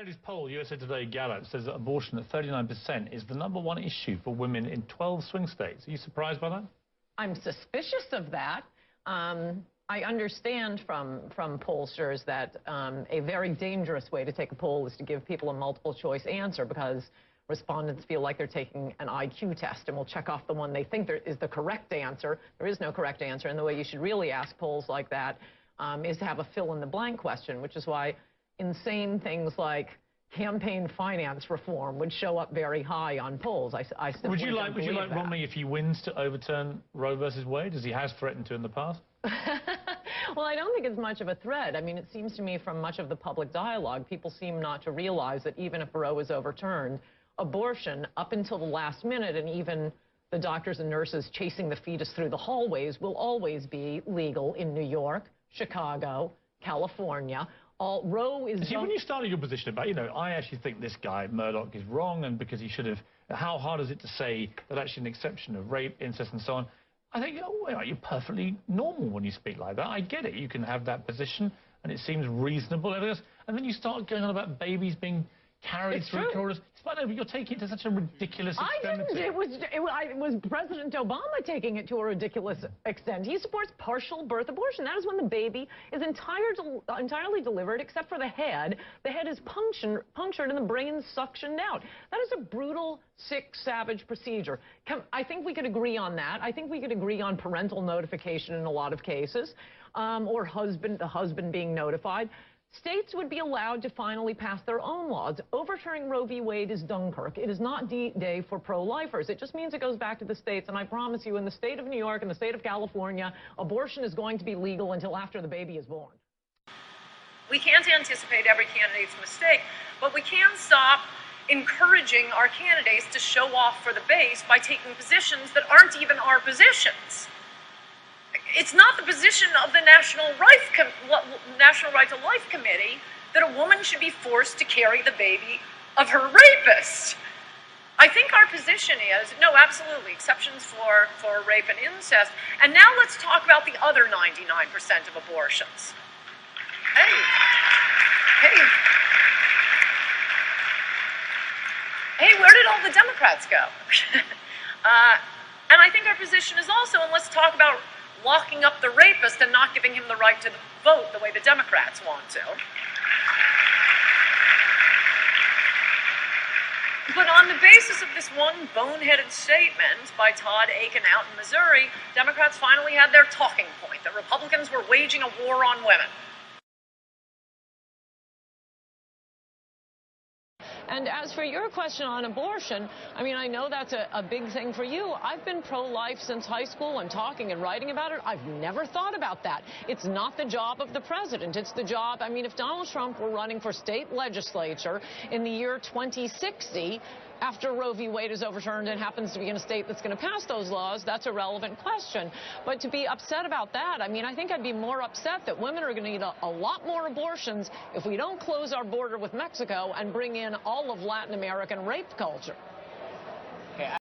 latest poll, USA Today Gallup, says that abortion at 39% is the #1 issue for women in 12 swing states. Are you surprised by that? I'm suspicious of that. I understand from pollsters that a very dangerous way to take a poll is to give people a multiple choice answer, because respondents feel like they're taking an IQ test and will check off the one they think is the correct answer. There is no correct answer, and the way you should really ask polls like that is to have a fill-in-the-blank question, which is why insane things like campaign finance reform would show up very high on polls. Would you like Romney, if he wins, to overturn Roe versus Wade, as he has threatened to in the past? Well, I don't think it's much of a threat. I mean, it seems to me from much of the public dialogue, people seem not to realize that even if Roe is overturned, abortion up until the last minute, and even the doctors and nurses chasing the fetus through the hallways, will always be legal in New York, Chicago, California. Roe is... See, when you started your position about, I actually think this guy, Murdoch, is wrong, and because he should have... How hard is it to say that actually an exception of rape, incest, and so on? I think, you're perfectly normal when you speak like that. I get it. You can have that position, and it seems reasonable. And then you start going on about babies being carried through corridors. You're taking it to such a ridiculous extent. I didn't. It was President Obama taking it to a ridiculous extent. He supports partial birth abortion. That is when the baby is entirely delivered, except for the head. The head is punctured and the brain suctioned out. That is a brutal, sick, savage procedure. I think we could agree on that. I think we could agree on parental notification in a lot of cases, or the husband being notified. States would be allowed to finally pass their own laws. Overturning Roe v. Wade is Dunkirk. It is not D-Day for pro-lifers. It just means it goes back to the states. And I promise you, in the state of New York and the state of California, abortion is going to be legal until after the baby is born. We can't anticipate every candidate's mistake, but we can stop encouraging our candidates to show off for the base by taking positions that aren't even our positions. It's not the position of the National Right to Life Committee that a woman should be forced to carry the baby of her rapist. I think our position is, no, absolutely, exceptions for rape and incest. And now let's talk about the other 99% of abortions. Hey, where did all the Democrats go? And I think our position is also, and let's talk about locking up the rapist and not giving him the right to vote the way the Democrats want to. But on the basis of this one boneheaded statement by Todd Aiken out in Missouri, Democrats finally had their talking point, that Republicans were waging a war on women. And as for your question on abortion, I mean, I know that's a big thing for you. I've been pro-life since high school and talking and writing about it. I've never thought about that. It's not the job of the president. It's the job, I mean, if Donald Trump were running for state legislature in the year 2060, after Roe v. Wade is overturned and happens to be in a state that's going to pass those laws, that's a relevant question. But to be upset about that, I mean, I think I'd be more upset that women are going to need a lot more abortions if we don't close our border with Mexico and bring in all of Latin American rape culture.